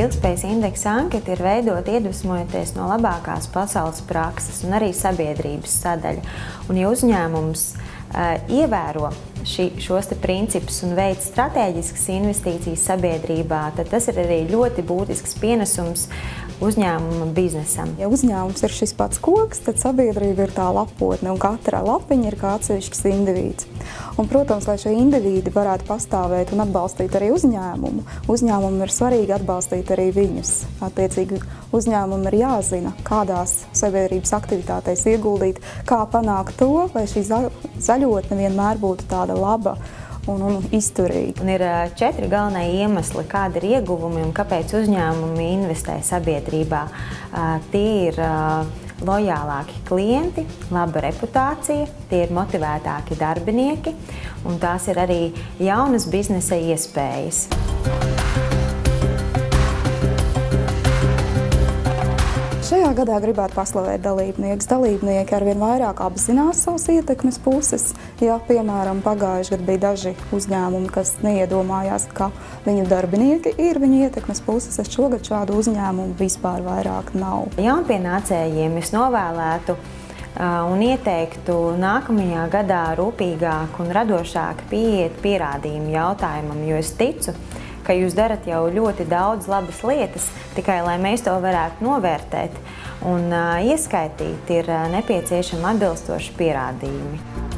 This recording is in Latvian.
ilgtspējas indeksa anketa ir veidota iedvesmojoties no labākās pasaules prakses un arī sabiedrības sadaļa. Un ja uzņēmums ievēro šos principus un veic stratēģiskas investīcijas sabiedrībā, tad tas ir arī ļoti būtisks pienesums uzņēmuma biznesam. Ja uzņēmums ir šis pats koks, tad sabiedrība ir tā lapotne, un katra lapiņa ir kā atsevišķs indivīds. Un, protams, lai šie indivīdi varētu pastāvēt un atbalstīt arī uzņēmumu, uzņēmumu ir svarīgi atbalstīt arī viņus. Attiecīgi, uzņēmumam ir jāzina, kādās sabiedrības aktivitātēs ieguldīt, kā panākt to, lai šī zaļotne vienmēr būtu tāda laba un izturīga. Un ir 4 galvenie iemesli, kādi ir ieguvumi un kāpēc uzņēmumi investē sabiedrībā. Tie ir lojālāki klienti, laba reputācija, tie ir motivētāki darbinieki un tās ir arī jaunas biznesa iespējas. Šajā gadā gribētu paslavēt dalībniekus. Dalībnieki arvien vairāk apzinās savas ietekmes puses. Ja, piemēram, pagājuši gadu bija daži uzņēmumi, kas neiedomājās, ka viņu darbinieki ir viņu ietekmes puses, šogad šādu uzņēmumu vispār vairāk nav. Jaunpienācējiem es novēlētu un ieteiktu nākamajā gadā rūpīgāk un radošāk pieiet pierādījumu jautājumam, jo es ticu, ka jūs darat jau ļoti daudz labas lietas, tikai lai mēs to varētu novērtēt un ieskaitīt, ir nepieciešami atbilstoši pierādījumi.